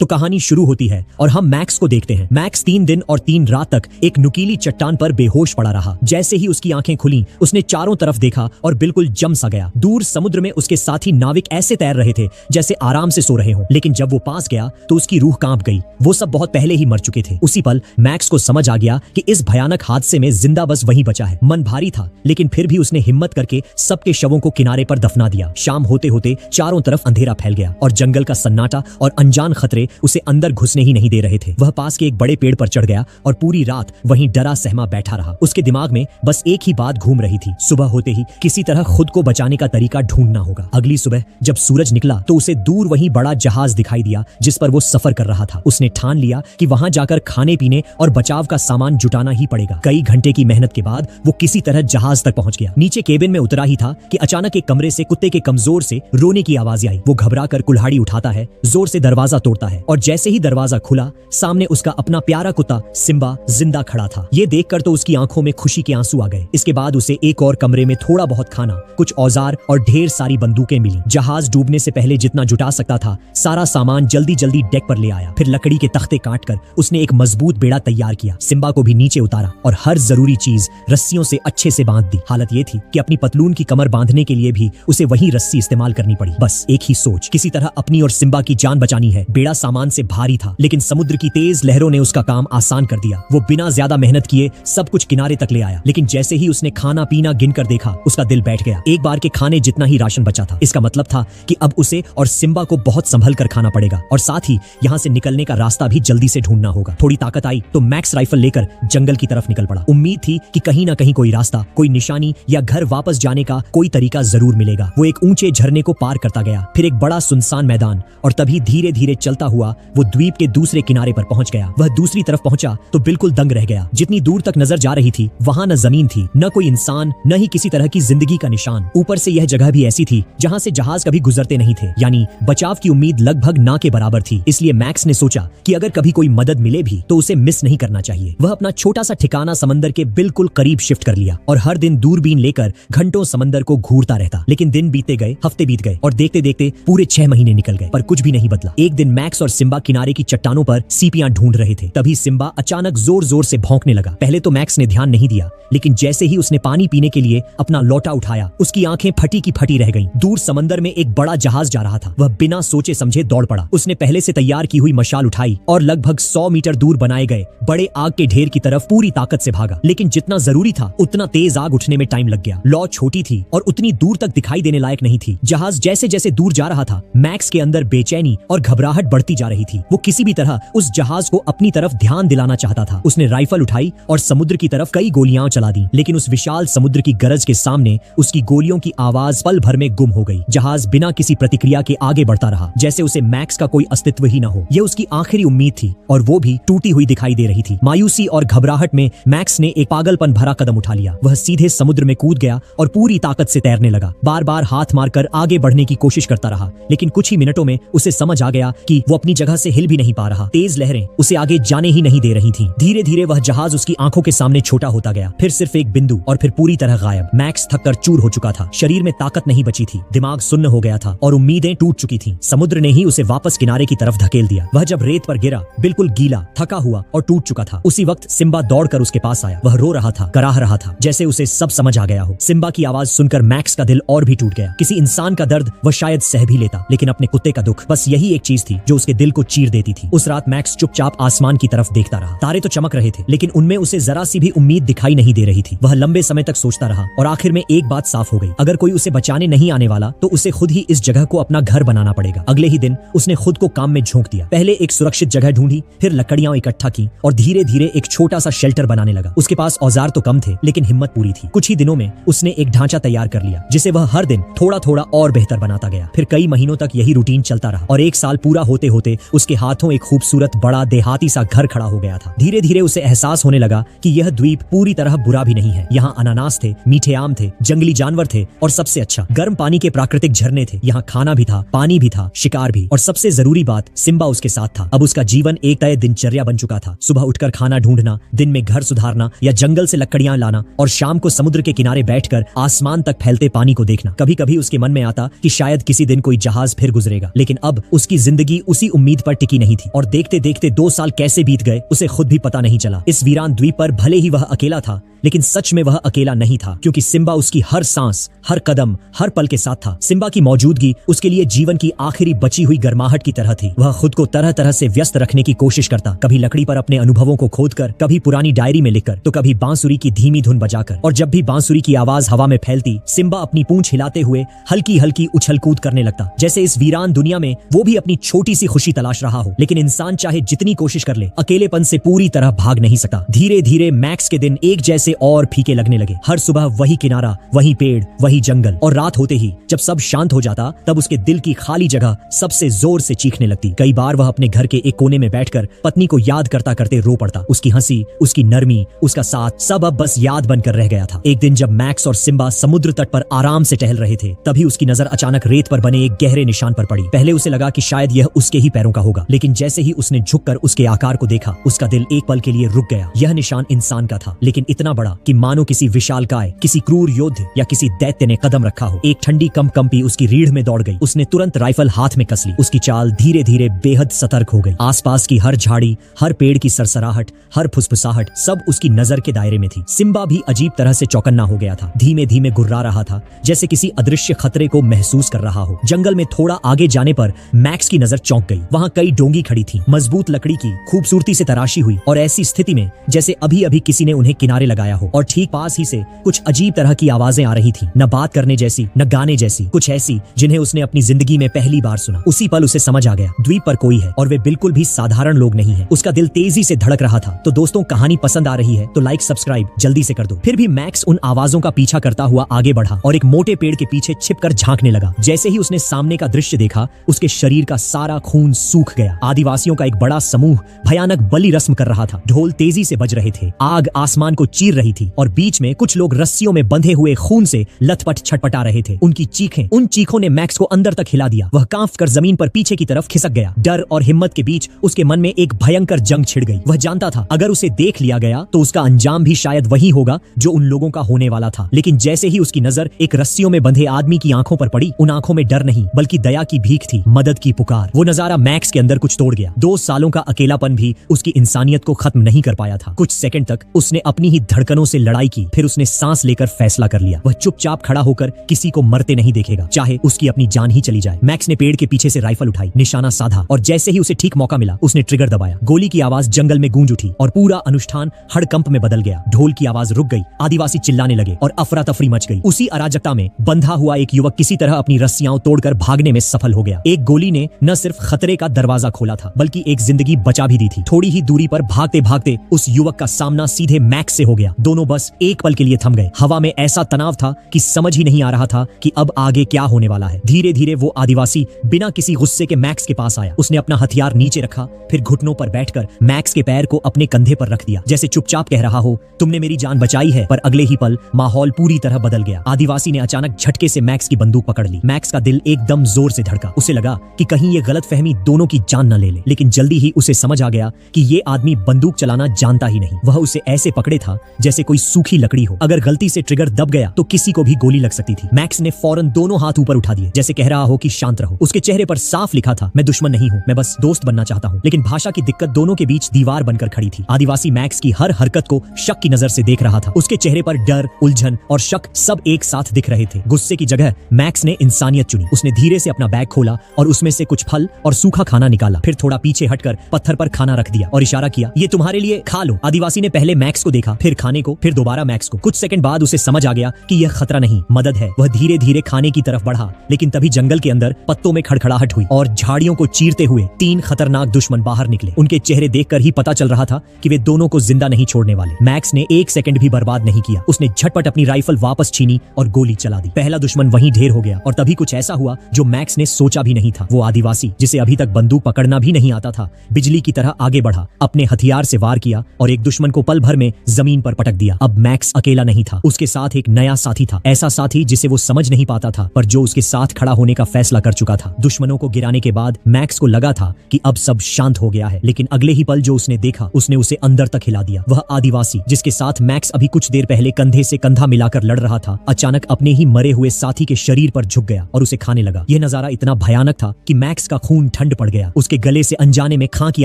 तो कहानी शुरू होती है और हम मैक्स को देखते हैं। मैक्स 3 दिन और 3 रात तक एक नुकीली चट्टान पर बेहोश पड़ा रहा। जैसे ही उसकी आंखें खुली उसने चारों तरफ देखा और बिल्कुल जम सा गया। दूर समुद्र में उसके साथी नाविक ऐसे तैर रहे थे जैसे आराम से सो रहे हों, लेकिन जब वो पास गया तो उसकी रूह कांप गई। वो सब बहुत पहले ही मर चुके थे। उसी पल मैक्स को समझ आ गया कि इस भयानक हादसे में जिंदा बस वही बचा है। मन भारी था, लेकिन फिर भी उसने हिम्मत करके सबके शवों को किनारे पर दफना दिया। शाम होते होते चारों तरफ अंधेरा फैल गया और जंगल का सन्नाटा और अनजान खतरे उसे अंदर घुसने ही नहीं दे रहे थे। वह पास के एक बड़े पेड़ पर चढ़ गया और पूरी रात वहीं डरा सहमा बैठा रहा। उसके दिमाग में बस एक ही बात घूम रही थी, सुबह होते ही किसी तरह खुद को बचाने का तरीका ढूंढना होगा। अगली सुबह जब सूरज निकला तो उसे दूर वहीं बड़ा जहाज दिखाई दिया जिस पर वो सफर कर रहा था। उसने ठान लिया कि वहां जाकर खाने पीने और बचाव का सामान जुटाना ही पड़ेगा। कई घंटे की मेहनत के बाद वो किसी तरह जहाज तक पहुंच गया। नीचे केबिन में उतरा ही था कि अचानक एक कमरे से कुत्ते के कमजोर से रोने की आवाज आई। वो घबरा कर कुल्हाड़ी उठाता है, जोर से दरवाजा तोड़ता है और जैसे ही दरवाजा खुला सामने उसका अपना प्यारा कुत्ता सिम्बा जिंदा खड़ा था। ये देखकर तो उसकी आंखों में खुशी के आंसू आ गए। इसके बाद उसे एक और कमरे में थोड़ा बहुत खाना, कुछ औजार और ढेर सारी बंदूकें मिली। जहाज डूबने से पहले जितना जुटा सकता था सारा सामान जल्दी जल्दी डेक पर ले आया। फिर लकड़ी के तख्ते काटकर उसने एक मजबूत बेड़ा तैयार किया। सिम्बा को भी नीचे उतारा और हर जरूरी चीज रस्सियों से अच्छे से बांध दी। हालत ये थी कि अपनी पतलून की कमर बांधने के लिए भी उसे वही रस्सी इस्तेमाल करनी पड़ी। बस एक ही सोच, किसी तरह अपनी और सिम्बा की जान बचानी है। बेड़ा सामान से भारी था, लेकिन समुद्र की तेज लहरों ने उसका काम आसान कर दिया। वो बिना ज्यादा मेहनत किए सब कुछ किनारे तक ले आया, लेकिन जैसे ही उसने खाना पीना गिनकर देखा उसका दिल बैठ गया। एक बार के खाने जितना ही राशन बचा था। इसका मतलब था कि अब उसे और सिम्बा को बहुत संभल कर खाना पड़ेगा और साथ ही यहाँ से निकलने का रास्ता भी जल्दी से ढूंढना होगा। थोड़ी ताकत आई तो मैक्स राइफल लेकर जंगल की तरफ निकल पड़ा। उम्मीद थी कि कहीं ना कहीं कोई रास्ता, कोई निशानी या घर वापस जाने का कोई तरीका जरूर मिलेगा। वो एक ऊंचे झरने को पार करता गया, फिर एक बड़ा सुनसान मैदान और तभी धीरे धीरे चलता हुआ वो द्वीप के दूसरे किनारे पर पहुंच गया। वह दूसरी तरफ पहुंचा तो बिल्कुल दंग रह गया। जितनी दूर तक नजर जा रही थी वहां न जमीन थी, न कोई इंसान, न ही किसी तरह की जिंदगी का निशान। ऊपर से यह जगह भी ऐसी थी जहां से जहाज कभी गुजरते नहीं थे, यानी बचाव की उम्मीद लगभग ना के बराबर थी। इसलिए मैक्स ने सोचा कि अगर कभी कोई मदद मिले भी तो उसे मिस नहीं करना चाहिए। वह अपना छोटा सा ठिकाना समंदर के बिल्कुल करीब शिफ्ट कर लिया और हर दिन दूरबीन लेकर घंटों समंदर को घूरता रहता। लेकिन दिन बीते गए, हफ्ते बीत गए और देखते देखते पूरे 6 महीने निकल गए, पर कुछ भी नहीं बदला। एक दिन मैक्स और सिम्बा किनारे की चट्टानों पर सीपियां ढूंढ रहे थे। तभी सिम्बा अचानक जोर जोर से भौंकने लगा। पहले तो मैक्स ने ध्यान नहीं दिया, लेकिन जैसे ही उसने पानी पीने के लिए अपना लोटा उठाया उसकी आंखें फटी की फटी रह गईं। दूर समंदर में एक बड़ा जहाज जा रहा था। वह बिना सोचे समझे दौड़ पड़ा। उसने पहले से तैयार की हुई मशाल उठाई और लगभग 100 मीटर दूर बनाए गए बड़े आग के ढेर की तरफ पूरी ताकत से भागा। लेकिन जितना जरूरी था उतना तेज आग उठने में टाइम लग गया। लौ छोटी थी और उतनी दूर तक दिखाई देने लायक नहीं थी। जहाज जैसे जैसे दूर जा रहा था मैक्स के अंदर बेचैनी और घबराहट बढ़ती जा रही थी। वो किसी भी तरह उस जहाज को अपनी तरफ ध्यान दिलाना चाहता था। उसने राइफल उठाई और समुद्र की तरफ कई गोलियां चला दी, लेकिन उस विशाल समुद्र की गरज के सामने उसकी गोलियों की आवाज पल भर में गुम हो गई। जहाज बिना किसी प्रतिक्रिया के आगे बढ़ता रहा, जैसे उसे मैक्स का कोई अस्तित्व ही न हो। यह उसकी आखिरी उम्मीद थी और वो भी टूटी हुई दिखाई दे रही थी। मायूसी और घबराहट में मैक्स ने एक पागलपन भरा कदम उठा लिया। वह सीधे समुद्र में कूद गया और पूरी ताकत से तैरने लगा। बार बार हाथ मारकर आगे बढ़ने की कोशिश करता रहा, लेकिन कुछ ही मिनटों में उसे समझ आ गया कि वो अपनी जगह से हिल भी नहीं पा रहा। तेज लहरें उसे आगे जाने ही नहीं दे रही थीं। धीरे धीरे वह जहाज उसकी आंखों के सामने छोटा होता गया, फिर सिर्फ एक बिंदु और फिर पूरी तरह गायब। मैक्स थककर चूर हो चुका था। शरीर में ताकत नहीं बची थी, दिमाग सुन्न हो गया था और उम्मीदें टूट चुकी थीं। समुद्र ने ही उसे वापस किनारे की तरफ धकेल दिया। वह जब रेत पर गिरा बिल्कुल गीला, थका हुआ और टूट चुका था। उसी वक्त सिम्बा दौड़कर उसके पास आया। वह रो रहा था, कराह रहा था, जैसे उसे सब समझ आ गया हो। सिम्बा की आवाज सुनकर मैक्स का दिल और भी टूट गया। किसी इंसान का दर्द वह शायद सह भी लेता, लेकिन अपने कुत्ते का दुख, बस यही एक चीज थी जो उसके दिल को चीर देती थी। उस रात मैक्स चुपचाप आसमान की तरफ देखता रहा। तारे तो चमक रहे थे, लेकिन उनमें उसे जरा सी भी उम्मीद दिखाई नहीं दे रही थी। वह लंबे समय तक सोचता रहा और आखिर में एक बात साफ हो गई, अगर कोई उसे बचाने नहीं आने वाला तो उसे खुद ही इस जगह को अपना घर बनाना पड़ेगा। अगले ही दिन उसने खुद को काम में झोंक दिया। पहले एक सुरक्षित जगह ढूंढी, फिर लकड़ियां इकट्ठा की और धीरे धीरे एक छोटा सा शेल्टर बनाने लगा। उसके पास औजार तो कम थे, लेकिन हिम्मत पूरी थी। कुछ ही दिनों में उसने एक ढांचा तैयार कर लिया, जिसे वह हर दिन थोड़ा थोड़ा और बेहतर बनाता गया। फिर कई महीनों तक यही रूटीन चलता रहा और एक साल पूरा होते होते उसके हाथों एक खूबसूरत बड़ा देहाती सा घर खड़ा हो गया था। धीरे धीरे उसे एहसास होने लगा कि यह द्वीप पूरी तरह बुरा भी नहीं है। यहाँ अनानास थे, मीठे आम थे, जंगली जानवर थे और सबसे अच्छा गर्म पानी के प्राकृतिक झरने थे। यहाँ खाना भी था, पानी भी था, शिकार भी, और सबसे जरूरी बात, सिम्बा उसके साथ था। अब उसका जीवन एक तय दिनचर्या बन चुका था। सुबह उठकर खाना ढूंढना, दिन में घर सुधारना या जंगल से लकड़ियां लाना और शाम को समुद्र के किनारे बैठकर आसमान तक फैलते पानी को देखना। कभी कभी उसके मन में आता कि शायद किसी दिन कोई जहाज फिर गुजरेगा, लेकिन अब उसकी जिंदगी उसी किसी उम्मीद पर टिकी नहीं थी और देखते देखते 2 साल कैसे बीत गए उसे खुद भी पता नहीं चला। इस वीरान द्वीप पर भले ही वह अकेला था, लेकिन सच में वह अकेला नहीं था, क्योंकि सिम्बा उसकी हर सांस, हर कदम, हर पल के साथ था। सिम्बा की मौजूदगी उसके लिए जीवन की आखिरी बची हुई गर्माहट की तरह थी। वह खुद को तरह तरह से व्यस्त रखने की कोशिश करता, कभी लकड़ी पर अपने अनुभवों को खोदकर, कभी पुरानी डायरी में लिखकर, तो कभी बांसुरी की धीमी धुन बजाकर। और जब भी बांसुरी की आवाज हवा में फैलती, सिम्बा अपनी पूंछ हिलाते हुए हल्की हल्की उछल कूद करने लगता, जैसे इस वीरान दुनिया में वो भी अपनी छोटी सी खुशी तलाश रहा हो। लेकिन इंसान चाहे जितनी कोशिश कर ले, अकेलेपन से पूरी तरह भाग नहीं सकता। धीरे धीरे मैक्स के दिन एक जैसे और फीके लगने लगे। हर सुबह वही किनारा, वही पेड़, वही जंगल, और रात होते ही जब सब शांत हो जाता, तब उसके दिल की खाली जगह सबसे जोर से चीखने लगती। कई बार वह अपने घर के एक कोने में बैठकर पत्नी को याद करता करते रो पड़ता। उसकी हंसी, उसकी नरमी, उसका साथ, सब अब बस याद बनकर रह गया था। एक दिन जब मैक्स और सिम्बा समुद्र तट पर आराम से टहल रहे थे, तभी उसकी नजर अचानक रेत पर बने एक गहरे निशान पर पड़ी। पहले उसे लगा कि शायद यह उसके ही पैरों का होगा, लेकिन जैसे ही उसने झुककर उसके आकार को देखा, उसका दिल एक पल के लिए रुक गया। यह निशान इंसान का था, लेकिन इतना बड़ा कि मानो किसी विशालकाय, किसी क्रूर योद्धा या किसी दैत्य ने कदम रखा हो। एक ठंडी कंपी उसकी रीढ़ में दौड़ गई। उसने तुरंत राइफल हाथ में कस ली। उसकी चाल धीरे धीरे बेहद सतर्क हो गई। आसपास की हर झाड़ी, हर पेड़ की सरसराहट, हर फुसफुसाहट, सब उसकी नजर के दायरे में थी। सिम्बा भी अजीब तरह से चौकन्ना हो गया था। धीमे धीमे गुर्रा रहा था, जैसे किसी अदृश्य खतरे को महसूस कर रहा हो। जंगल में थोड़ा आगे जाने पर मैक्स की नजर चौंक गई। वहां कई डोंगी खड़ी थी, मजबूत लकड़ी की, खूबसूरती से तराशी हुई, और ऐसी स्थिति में जैसे अभी अभी किसी ने उन्हें किनारे लगाया हो। और ठीक पास ही से कुछ अजीब तरह की आवाजें आ रही थी, न बात करने जैसी, न गाने जैसी, कुछ ऐसी जिन्हें उसने अपनी जिंदगी में पहली बार सुना। उसी पल उसे समझ आ गया, द्वीप पर कोई है, और वे बिल्कुल भी साधारण लोग नहीं है। उसका दिल तेजी से धड़क रहा था। तो दोस्तों, कहानी पसंद आ रही है तो लाइक सब्सक्राइब जल्दी से कर दो। फिर भी मैक्स उन आवाजों का पीछा करता हुआ आगे बढ़ा और एक मोटे पेड़ के पीछे छिपकर झांकने लगा। जैसे ही उसने सामने का दृश्य देखा, उसके शरीर का सारा खून सूख गया। आदिवासियों का एक बड़ा समूह भयानक बलि रस्म कर रहा था। ढोल तेजी से बज रहे थे, आग आसमान को चीर रही थी, और बीच में कुछ लोग रस्सियों में बंधे हुए खून से लथपथ छटपटा रहे थे। उनकी चीखें, उन चीखों ने मैक्स को अंदर तक हिला दिया। वह कांपकर जमीन पर पीछे की तरफ खिसक गया। डर और हिम्मत के बीच उसके मन में एक भयंकर जंग छिड़ गई। वह जानता था, अगर उसे देख लिया गया तो उसका अंजाम भी शायद वही होगा जो उन लोगों का होने वाला था। लेकिन जैसे ही उसकी नजर एक रस्सियों में बंधे आदमी की आंखों पर पड़ी, उन आंखों में डर नहीं बल्कि दया की भीख थी, मदद की पुकार। वो नजारा मैक्स के अंदर कुछ तोड़ गया। 2 सालों का अकेलापन भी उसकी इंसानियत को खत्म नहीं कर पाया था। कुछ सेकंड तक उसने अपनी ही धड़कनों से लड़ाई की, फिर उसने सांस लेकर फैसला कर लिया। वह चुपचाप खड़ा होकर किसी को मरते नहीं देखेगा, चाहे उसकी अपनी जान ही चली जाए। मैक्स ने पेड़ के पीछे से राइफल उठाई, निशाना साधा, और जैसे ही उसे ठीक मौका मिला, उसने ट्रिगर दबाया। गोली की आवाज जंगल में गूंज उठी और पूरा अनुष्ठान हड़कंप में बदल गया। ढोल की आवाज रुक गई, आदिवासी चिल्लाने लगे और अफरा तफरी मच गई। उसी अराजकता में बंधा हुआ एक युवक किसी तरह अपनी रस्सियां तोड़कर भागने में सफल हो गया। एक गोली ने न सिर्फ खतरे का दरवाजा खोला था, बल्कि एक जिंदगी बचा भी दी थी। थोड़ी ही दूरी पर भागते भागते उस युवक का सामना सीधे मैक्स से हो गया। दोनों बस एक पल के लिए थम गए। हवा में ऐसा तनाव था कि समझ ही नहीं आ रहा था कि अब आगे क्या होने वाला है। धीरे धीरे वो आदिवासी बिना किसी गुस्से के मैक्स के पास आया। उसने अपना हथियार नीचे रखा, फिर घुटनों पर बैठकर मैक्स के पैर को अपने कंधे पर रख दिया, जैसे चुपचाप कह रहा हो, तुमने मेरी जान बचाई है। पर अगले ही पल माहौल पूरी तरह बदल गया। आदिवासी ने अचानक झटके से मैक्स की बंदूक पकड़ ली। मैक्स का दिल एकदम जोर से धड़का। उसे लगा कि कहीं ये गलतफहमी दोनों की जान न ले ले। लेकिन जल्दी ही उसे समझ आ गया कि ये आदमी बंदूक चलाना जानता ही नहीं। वह उसे ऐसे पकड़े था जैसे कोई सूखी लकड़ी हो। अगर गलती से ट्रिगर दब गया तो किसी को भी गोली लग सकती थी। मैक्स ने फौरन दोनों हाथ ऊपर उठा दिए, जैसे कह रहा हो कि शांत रहो। उसके चेहरे पर साफ लिखा था, मैं दुश्मन नहीं हूँ, मैं बस दोस्त बनना चाहता हूँ। लेकिन भाषा की दिक्कत दोनों के बीच दीवार बनकर खड़ी थी। आदिवासी मैक्स की हर हरकत को शक की नजर से देख रहा था। उसके चेहरे पर डर, उलझन और शक सब एक साथ दिख रहे थे। गुस्से की जगह मैक्स ने इंसानियत चुनी। उसने धीरे से अपना बैग खोला और उसमें से कुछ फल और सूखा खाना निकाला। फिर थोड़ा पीछे हटकर पत्थर पर खाना रख दिया और इशारा किया, ये तुम्हारे लिए, खा लो। आदिवासी ने पहले मैक्स को देखा, फिर खाने को, फिर दोबारा मैक्स को। कुछ सेकंड बाद उसे समझ आ गया कि यह खतरा नहीं, मदद है। वह धीरे धीरे खाने की तरफ बढ़ा, लेकिन तभी जंगल के अंदर पत्तों में खड़खड़ाहट हुई और झाड़ियों को चीरते हुए 3 खतरनाक दुश्मन बाहर निकले। उनके चेहरे देखकर ही पता चल रहा था कि वे दोनों को जिंदा नहीं छोड़ने वाले। मैक्स ने 1 सेकंड भी बर्बाद नहीं किया। उसने झटपट अपनी राइफल वापस छीनी और गोली चला दी। पहला दुश्मन वहीं ढेर हो गया और तभी कुछ ऐसा हुआ जो मैक्स ने सोचा भी नहीं था। वो आदिवासी, जिसे अभी तक बंदूक पकड़ना भी नहीं आता था, बिजली की तरह आगे बढ़ा, अपने हथियार से वार किया और एक दुश्मन को पल भर में जमीन पर पटक दिया। अब मैक्स अकेला नहीं था, उसके साथ एक नया साथी था। ऐसा साथी जिसे वो समझ नहीं पाता था, पर जो उसके साथ खड़ा होने का फैसला कर चुका था। दुश्मनों को गिराने के बाद मैक्स को लगा था कि अब सब शांत हो गया है, लेकिन अगले ही पल जो उसने देखा, उसने उसे अंदर तक हिला दिया। वह आदिवासी जिसके साथ मैक्स अभी कुछ देर पहले कंधे से कंधा मिलाकर लड़ रहा था, अचानक अपने ही मरे हुए साथी के शरीर पर झुक गया और उसे खाने लगा। यह नजारा इतना भयानक था कि मैक्स का खून ठंड पड़ गया। उसके गले से अनजाने में खां की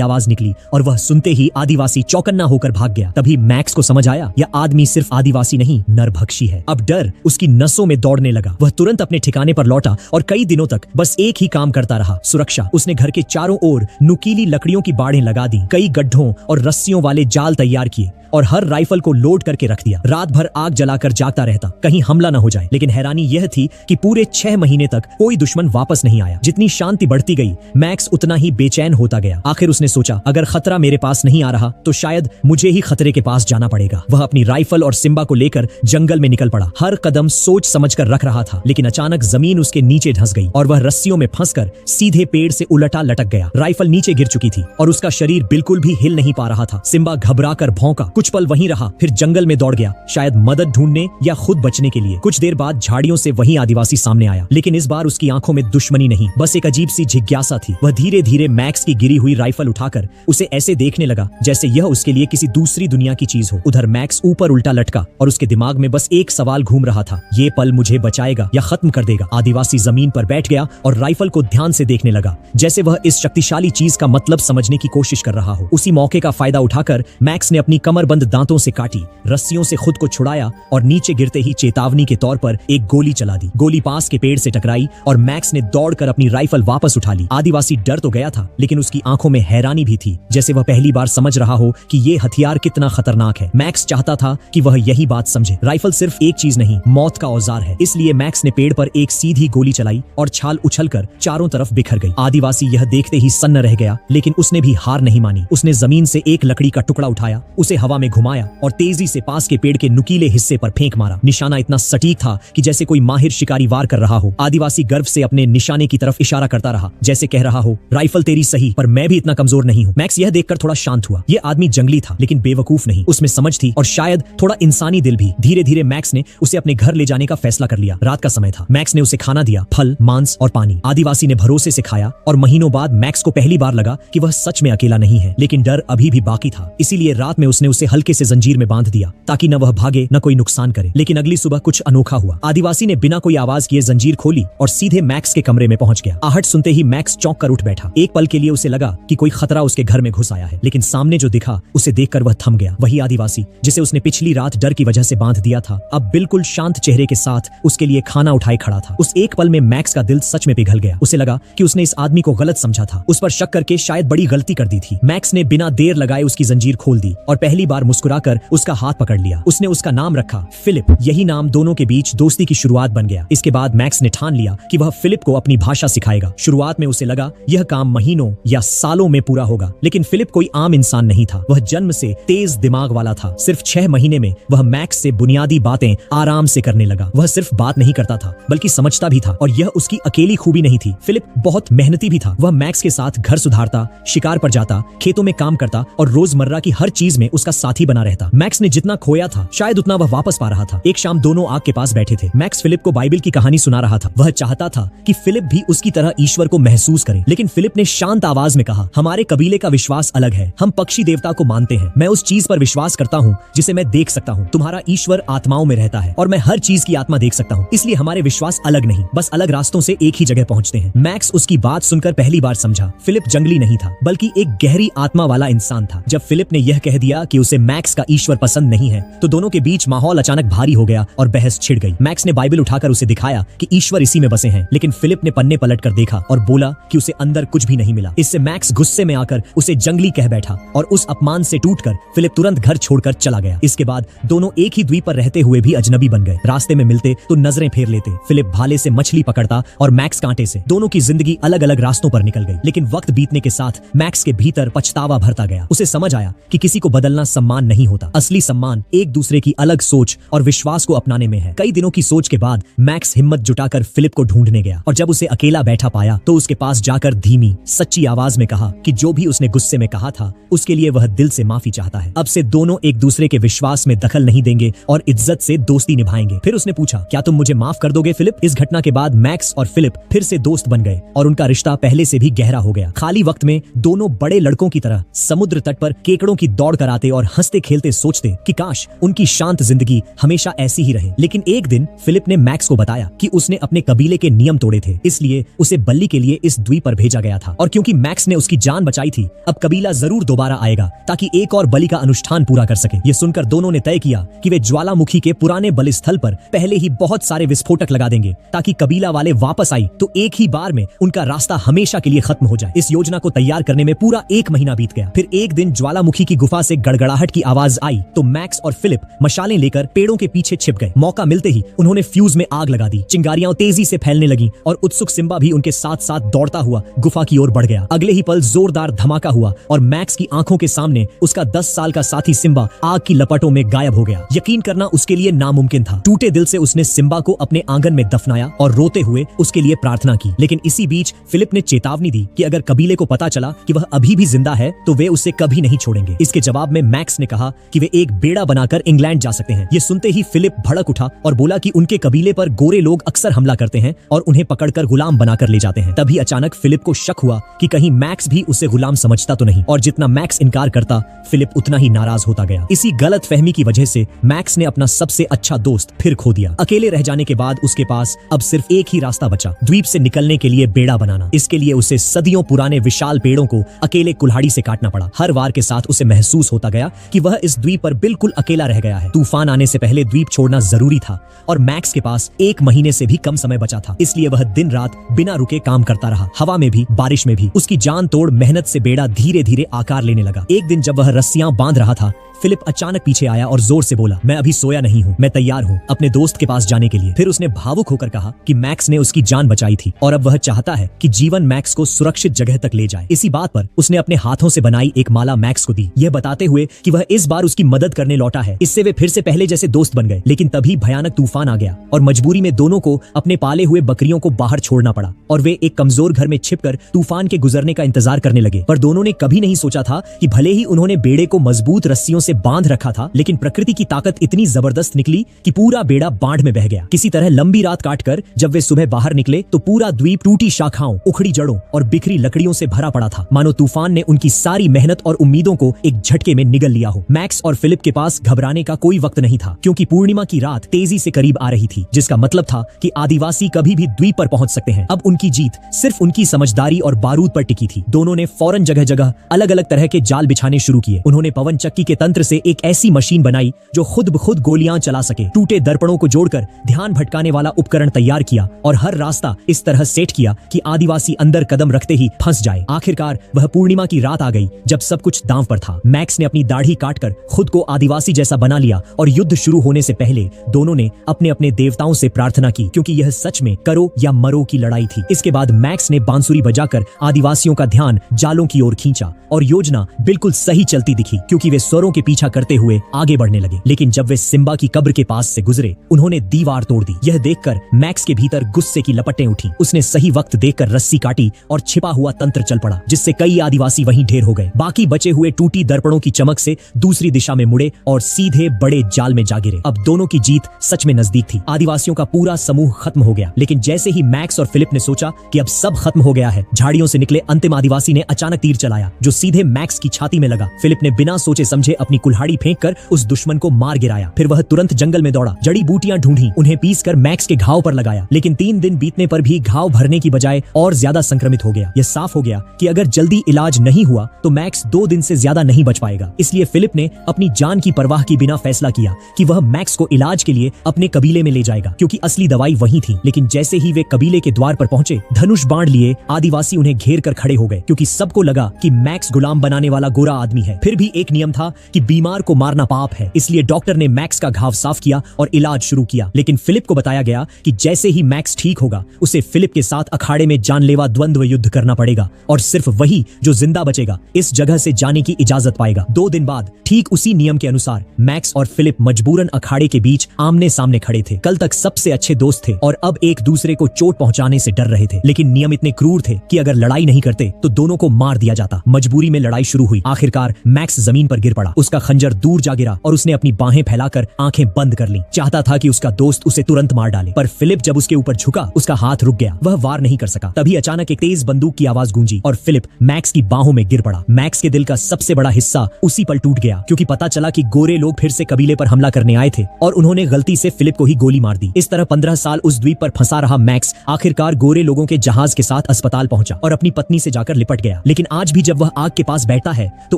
आवाज निकली और वह सुनते ही आदिवासी चौकन्ना होकर भाग गया। तभी मैक्स को समझ आया यह आदमी सिर्फ आदिवासी नहीं, नरभक्षी है। अब डर उसकी नसों में दौड़ने लगा। वह तुरंत अपने ठिकाने पर लौटा और कई दिनों तक बस एक ही काम करता रहा, सुरक्षा। उसने घर के चारों ओर नुकीली लकड़ियों की बाड़ें लगा दी, कई गड्ढों और रस्सियों वाले जाल तैयार किए और हर राइफल को लोड करके रख दिया। रात भर आग जलाकर जागता रहता, कहीं हमला न हो जाए। लेकिन हैरानी यह थी कि पूरे 6 महीने तक कोई दुश्मन वापस नहीं आया। जितनी शांति बढ़ती गई, मैक्स उतना ही बेचैन होता गया। आखिर उसने सोचा, अगर खतरा मेरे पास नहीं आ रहा तो शायद मुझे ही खतरे के पास जाना पड़ेगा। वह अपनी राइफल और सिम्बा को लेकर जंगल में निकल पड़ा। हर कदम सोच समझकर रख रहा था, लेकिन अचानक जमीन उसके नीचे धंस गई और वह रस्सियों में फंसकर सीधे पेड़ से उलटा लटक गया। राइफल नीचे गिर चुकी थी और उसका शरीर बिल्कुल भी हिल नहीं पा रहा था। सिम्बा घबराकर भौंका, कुछ पल वहीं रहा, फिर जंगल में दौड़ गया, शायद मदद ढूंढने या खुद बचने के लिए। कुछ देर बाद झाड़ियों से वही आदिवासी सामने आया, लेकिन इस बार उसकी आंखों में दुश्मनी नहीं, बस एक अजीब सी जिज्ञासा थी। वह धीरे धीरे मैक्स की गिरी हुई राइफल उठाकर उसे ऐसे देखने लगा जैसे यह उसके लिए किसी दूसरी दुनिया की चीज हो। उधर मैक्स ऊपर उल्टा लटका और उसके दिमाग में बस एक सवाल घूम रहा था, ये पल मुझे बचाएगा या खत्म कर देगा। आदिवासी जमीन पर बैठ गया और राइफल को ध्यान से देखने लगा, जैसे वह इस शक्तिशाली चीज का मतलब समझने की कोशिश कर रहा हो। उसी मौके का फायदा उठाकर मैक्स ने अपनी कमरबंद दांतों से काटी, रस्सियों से खुद को छुड़ाया और नीचे गिरते ही चेतावनी के तौर पर एक गोली चला दी। गोली पास के पेड़ से टकराई और मैक्स ने दौड़कर अपनी राइफल वापस उठा ली। आदिवासी डर तो गया था, लेकिन उसकी आंखों में हैरानी भी थी, जैसे वह पहली बार समझ रहा हो कि ये हथियार कितना खतरनाक है। मैक्स चाहता था कि वह यही बात समझे, राइफल सिर्फ एक चीज नहीं, मौत का औजार है। इसलिए मैक्स ने पेड़ पर एक सीधी गोली चलाई और छाल उछलकर चारों तरफ बिखर गई। आदिवासी यह देखते ही सन्न रह गया, लेकिन उसने भी हार नहीं मानी। उसने जमीन से एक लकड़ी का टुकड़ा उठाया, उसे हवा में घुमाया और तेजी से पास के पेड़ के नुकीले हिस्से पर फेंक मारा। निशाना इतना सटीक था कि जैसे कोई माहिर शिकारी वार कर रहा हो। आदिवासी गर्व से अपने निशाने की तरफ इशारा करता रहा, जैसे कह रहा हो, राइफल तेरी सही, पर मैं भी इतना कमजोर नहीं हूँ। मैक्स यह देखकर थोड़ा शांत हुआ। यह आदमी जंगली था, लेकिन बेवकूफ नहीं। उसमें समझ थी और शायद थोड़ा इंसानी दिल भी। धीरे धीरे मैक्स ने उसे अपने घर ले जाने का फैसला कर लिया। रात का समय था। मैक्स ने उसे खाना दिया, फल, मांस और पानी। आदिवासी ने भरोसे से खाया और महीनों बाद मैक्स को पहली बार लगा कि वह सच में अकेला नहीं है, लेकिन डर अभी भी बाकी था। इसीलिए रात में उसने उसे हल्के से जंजीर में बांध दिया ताकि न वह भागे न कोई नुकसान करे। लेकिन अगली सुबह कुछ अनोखा हुआ। आदिवासी ने बिना कोई आवाज किए जंजीर खोली और सीधे मैक्स के कमरे में पहुंच गया। आहट सुनते ही मैक्स चौंक कर उठ बैठा। एक पल के लिए उसे लगा कि कोई खतरा उसके घर में घुस आया है, लेकिन सामने जो दिखा उसे देखकर वह थम गया। वही आदिवासी जिसे उसने पिछली रात डर की वजह से बांध दिया था, अब बिल्कुल शांत चेहरे के साथ उसके लिए खाना उठाए खड़ा था। उस एक पल में मैक्स का दिल सच में पिघल गया। उसे लगा कि उसने इस आदमी को गलत समझा था, उस पर शक करके शायद बड़ी गलती कर दी थी। मैक्स ने बिना देर लगाए उसकी जंजीर खोल दी और पहली बार मुस्कुराकर उसका हाथ पकड़ लिया। उसने उसका नाम रखा फिलिप। यही नाम दोनों के बीच दोस्ती की शुरुआत बन गया। इसके बाद मैक्स ने ठान लिया कि वह फिलिप को अपनी भाषा सिखाएगा। शुरुआत में उसे लगा यह काम महीनों या सालों में पूरा होगा, लेकिन फिलिप कोई आम इंसान नहीं था। वह जन्म से तेज दिमाग वाला था। सिर्फ 6 महीने में वह मैक्स से बुनियादी बातें आराम से करने लगा। वह सिर्फ बात नहीं करता था, बल्कि समझता भी था, और यह उसकी अकेली खूबी नहीं थी। फिलिप बहुत मेहनती भी था। वह मैक्स के साथ घर सुधारता, शिकार पर जाता, खेतों में काम करता और रोजमर्रा की हर चीज में उसका साथी बना रहता। मैक्स ने जितना खोया था शायद उतना वह वापस पा रहा था। एक शाम दोनों आग के पास बैठे थे। मैक्स फिलिप को बाइबल की कहानी सुना रहा था। वह चाहता था कि फिलिप भी उसकी तरह ईश्वर को महसूस करे, लेकिन फिलिप ने शांत आवाज में कहा, हमारे कबीले का विश्वास अलग है। हम पक्षी देवता को मानते हैं। मैं उस चीज पर विश्वास करता हूँ जिसे मैं देख सकता हूँ। तुम्हारा ईश्वर आत्माओं में रहता है और मैं हर चीज की आत्मा देख सकता हूँ, इसलिए हमारे विश्वास अलग नहीं, बस अलग रास्तों से एक ही जगह पहुँचते हैं। मैक्स उसकी बात सुनकर पहली बार समझा फिलिप जंगली नहीं था, बल्कि एक गहरी आत्मा वाला इंसान था। जब फिलिप ने यह कह दिया कि उसे मैक्स का ईश्वर पसंद नहीं है, तो दोनों के बीच माहौल अचानक भारी हो गया और बहस छिड़ गई। मैक्स ने बाइबल उठाकर उसे दिखाया कि ईश्वर इसी में बसे हैं, लेकिन फिलिप ने पन्ने पलटकर देखा और बोला कि उसे अंदर कुछ भी नहीं मिला। इससे मैक्स गुस्से में आकर उसे जंगली कह बैठा और उस अपमान से टूटकर फिलिप तुरंत घर छोड़कर चला गया। इसके बाद दोनों एक ही द्वीप पर रहते हुए भी अजनबी बन गए। रास्ते में मिलते तो नजरें फेर लेते। फिलिप भाले से मछली पकड़ता और मैक्स कांटे से। दोनों की जिंदगी अलग अलग रास्तों पर निकल गई, लेकिन वक्त बीतने के साथ मैक्स के भीतर पछतावा भरता गया। उसे समझ आया कि किसी को बदलना सम्मान नहीं होता, असली सम्मान एक दूसरे की अलग सोच और विश्वास को अपनाने में है। कई दिनों की सोच के बाद मैक्स हिम्मत जुटाकर फिलिप को ढूंढने गया, और जब उसे अकेला बैठा पाया तो उसके पास जाकर धीमी सच्ची आवाज में कहा कि जो भी उसने गुस्से में कहा था उसके लिए वह दिल से माफी चाहता है। अब से दोनों एक दूसरे के विश्वास में दखल नहीं देंगे और इज्जत से दोस्ती निभाएंगे। फिर उसने पूछा, क्या तुम मुझे माफ कर दोगे फिलिप? इस घटना के बाद मैक्स और फिलिप फिर से दोस्त बन गए और उनका रिश्ता पहले से भी गहरा हो गया। खाली वक्त में दोनों बड़े लड़कों की तरह समुद्र तट पर केकड़ों की दौड़ कराते और हंसते खेलते सोचते कि काश उनकी शांत जिंदगी हमेशा ऐसी ही रहे। लेकिन एक दिन फिलिप ने मैक्स को बताया कि उसने अपने कबीले के नियम तोड़े थे, इसलिए उसे बल्ली के लिए इस द्वीप पर भेजा गया था। और क्योंकि मैक्स ने उसकी जान बचाई थी, अब कबीला जरूर दोबारा आएगा ताकि एक और बलि का अनुष्ठान पूरा कर सके। ये सुनकर दोनों ने तय किया कि वे ज्वालामुखी के पुराने बलिस्थल पर पहले ही बहुत सारे विस्फोटक लगा देंगे ताकि कबीला वाले वापस आई तो एक ही बार में उनका रास्ता हमेशा के लिए खत्म हो जाए। इस योजना को तैयार करने में पूरा 1 महीना बीत गया। फिर एक दिन ज्वालामुखी की गुफा से गड़गड़ाहट की आवाज आई तो मैक्स और फिलिप मशालें लेकर पेड़ों के पीछे छिप गए। मौका मिलते ही उन्होंने फ्यूज में आग लगा दी। चिंगारियां तेजी से फैलने लगी और उत्सुक सिम्बा भी उनके साथ साथ दौड़ता हुआ गुफा की ओर बढ़ गया। अगले ही पल जोरदार धमाका हुआ और मैक्स की आंखों के सामने उसका 10 साल का साथी सिम्बा आग की लपटों में गायब हो गया। यकीन करना उसके लिए नामुमकिन था। टूटे दिल से उसने सिम्बा को अपने आंगन में दफनाया और रोते हुए उसके लिए प्रार्थना की। लेकिन इसी बीच फिलिप ने चेतावनी दी कि अगर कबीले को पता चला कि वह अभी भी जिंदा है तो वे उसे कभी नहीं छोड़ेंगे। इसके जवाब में मैक्स ने कहा कि वे एक बेड़ा बनाकर इंग्लैंड जा सकते हैं। ये सुनते ही फिलिप भड़क उठा और बोला कि उनके कबीले पर गोरे लोग अक्सर हमला करते हैं और उन्हें पकड़कर गुलाम बनाकर ले जाते हैं। तभी अचानक फिलिप को शक हुआ कि कहीं मैक्स भी उसे गुलाम समझता तो नहीं, और जितना मैक्स इनकार करता फिलिप उतना ही नाराज होता गया। इसी गलत फहमी की वजह से मैक्स ने अपना सबसे अच्छा दोस्त फिर खो दिया। अकेले रह जाने के बाद उसके पास अब सिर्फ एक ही रास्ता बचा, द्वीप से निकलने के लिए बेड़ा बनाना। इसके लिए उसे सदियों पुराने विशाल पेड़ों को अकेले कुल्हाड़ी से काटना पड़ा। हर वार के साथ उसे महसूस होता गया कि वह इस द्वीप पर बिल्कुल अकेला रह गया है। तूफान आने से पहले द्वीप छोड़ना जरूरी था और मैक्स के पास 1 महीने से भी कम समय बचा था। इसलिए वह दिन रात बिना रुके काम करता रहा, हवा में भी बारिश में भी। उसकी जान तोड़ मेहनत से बेड़ा धीरे धीरे आकार लेने लगा। एक दिन जब वह रस्सियां बांध रहा था, फिलिप अचानक पीछे आया और जोर से बोला, मैं अभी सोया नहीं हूँ, मैं तैयार हूँ अपने दोस्त के पास जाने के लिए। फिर उसने भावुक होकर कहा कि मैक्स ने उसकी जान बचाई थी और अब वह चाहता है कि जीवन मैक्स को सुरक्षित जगह तक ले जाए। इसी बात पर उसने अपने हाथों से बनाई एक माला मैक्स को दी, यह बताते हुए कि वह इस बार उसकी मदद करने लौटा है। इससे वे फिर से पहले जैसे दोस्त बन गए। लेकिन तभी भयानक तूफान आ गया और मजबूरी में दोनों को अपने पाले हुए बकरियों को बाहर छोड़ना पड़ा और वे एक कमजोर घर में छिपकर तूफान के गुजरने का इंतजार करने लगे। पर दोनों ने कभी नहीं सोचा था कि भले ही उन्होंने बेड़े को मजबूत रस्सियों से बांध रखा था, लेकिन प्रकृति की ताकत इतनी जबरदस्त निकली कि पूरा बेड़ा बाढ़ में बह गया। किसी तरह लंबी रात काटकर जब वे सुबह बाहर निकले तो पूरा द्वीप टूटी शाखाओं, उखड़ी जड़ों और बिखरी लकड़ियों से भरा पड़ा था, मानो तूफान ने उनकी सारी मेहनत और उम्मीदों को एक झटके में निगल लिया हो। मैक्स और फिलिप के पास घबराने का कोई वक्त नहीं था, क्योंकि पूर्णिमा की रात तेजी से करीब आ रही थी, जिसका मतलब था कि आदिवासी कभी भी द्वीप पर पहुंच सकते हैं। अब उनकी जीत सिर्फ उनकी समझदारी और बारूद पर टिकी थी। दोनों ने फौरन जगह जगह अलग अलग तरह के जाल बिछाने शुरू किए। उन्होंने पवन चक्की के तंत्र से एक ऐसी मशीन बनाई जो खुद ब खुद गोलियां चला सके, टूटे दर्पणों को जोड़कर ध्यान भटकाने वाला उपकरण तैयार किया और हर रास्ता इस तरह सेट किया कि आदिवासी अंदर कदम रखते ही फंस जाए। आखिरकार वह पूर्णिमा की रात आ गई जब सब कुछ दांव पर था। मैक्स ने अपनी दाढ़ी काटकर खुद को आदिवासी जैसा बना लिया और युद्ध शुरू होने से पहले दोनों ने अपने अपने देवताओं से प्रार्थना की, क्योंकि यह सच में करो या मरो की लड़ाई थी। इसके बाद मैक्स ने बांसुरी बजाकर आदिवासियों का ध्यान जालों की ओर खींचा और योजना बिल्कुल सही चलती दिखी, क्योंकि वे स्वरों के पीछा करते हुए आगे बढ़ने लगे। लेकिन जब वे सिम्बा की कब्र के पास से गुजरे, उन्होंने दीवार तोड़ दी। यह देखकर मैक्स के भीतर गुस्से की लपटें उठी। उसने सही वक्त देखकर रस्सी काटी और छिपा हुआ तंत्र चल पड़ा, जिससे कई आदिवासी वहीं ढेर हो गए। बाकी बचे हुए टूटी दर्पणों की चमक से दूसरी दिशा में मुड़े और सीधे बड़े जाल में जा गिरे। अब दोनों की जीत सच में नजदीक थी। आदिवासियों का पूरा समूह खत्म हो गया। लेकिन जैसे ही मैक्स और फिलिप ने सोचा कि अब सब खत्म हो गया है, झाड़ियों से निकले अंतिम आदिवासी ने अचानक तीर चलाया जो सीधे मैक्स की छाती में लगा। फिलिप ने बिना सोचे समझे अपनी कुल्हाड़ी फेंककर उस दुश्मन को मार गिराया। फिर वह तुरंत जंगल में दौड़ा, जड़ी बूटियां ढूंढी, उन्हें पीसकर मैक्स के घाव पर लगाया। लेकिन 3 दिन बीतने पर भी घाव भरने की बजाय और ज्यादा संक्रमित हो गया। यह साफ हो गया कि अगर जल्दी इलाज नहीं हुआ तो मैक्स 2 दिन से ज्यादा नहीं बच पाएगा। इसलिए फिलिप ने अपनी जान की परवाह की बिना फैसला किया कि वह मैक्स को इलाज के लिए अपने कबीले में ले जाएगा, क्योंकि असली दवाई वहीं थी। लेकिन जैसे ही वे कबीले के द्वार पर पहुंचे, धनुष बाण लिए आदिवासी उन्हें घेर कर खड़े हो गए, क्योंकि सबको लगा कि मैक्स गुलाम बनाने वाला गोरा आदमी है। फिर भी एक नियम था कि बीमार को मारना पाप है, इसलिए डॉक्टर ने मैक्स का घाव साफ किया और इलाज शुरू किया। लेकिन फिलिप को बताया गया कि जैसे ही मैक्स ठीक होगा, उसे फिलिप के साथ अखाड़े में जानलेवा द्वंद्व युद्ध करना पड़ेगा और सिर्फ वही जो जिंदा बचेगा इस जगह से जाने की इजाजत पाएगा। 2 दिन बाद ठीक उसी नियम के अनुसार मैक्स और फिलिप मजबूरन अखाड़े के बीच आमने सामने खड़े थे। कल तक सबसे अच्छे दोस्त थे और अब एक दूसरे को चोट पहुंचाने से डर रहे थे। लेकिन नियम इतने क्रूर थे कि अगर लड़ाई नहीं करते तो दोनों को मार दिया जाता। मजबूरी में लड़ाई शुरू हुई। आखिरकार मैक्स जमीन पर गिर पड़ा। उसका का खंजर दूर जा गिरा और उसने अपनी बाहें फैलाकर आंखें बंद कर ली। चाहता था कि उसका दोस्त उसे तुरंत मार डाले, पर फिलिप जब उसके ऊपर झुका उसका हाथ रुक गया, वह वार नहीं कर सका। तभी अचानक एक तेज बंदूक की आवाज गूंजी और फिलिप मैक्स की बाहों में गिर पड़ा। मैक्स के दिल का सबसे बड़ा हिस्सा उसी पल टूट गया, क्योंकि पता चला कि गोरे लोग फिर से कबीले पर हमला करने आए थे और उन्होंने गलती से फिलिप को ही गोली मार दी। इस तरह 15 साल उस द्वीप पर फंसा रहा मैक्स आखिरकार गोरे लोगों के जहाज के साथ अस्पताल पहुंचा और अपनी पत्नी से जाकर लिपट गया। लेकिन आज भी जब वह आग के पास बैठता है तो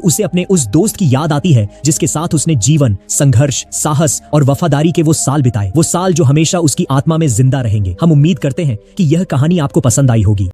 उसे अपने उस दोस्त की याद आती है जिसके साथ उसने जीवन, संघर्ष, साहस और वफादारी के वो साल बिताए, वो साल जो हमेशा उसकी आत्मा में जिंदा रहेंगे। हम उम्मीद करते हैं कि यह कहानी आपको पसंद आई होगी।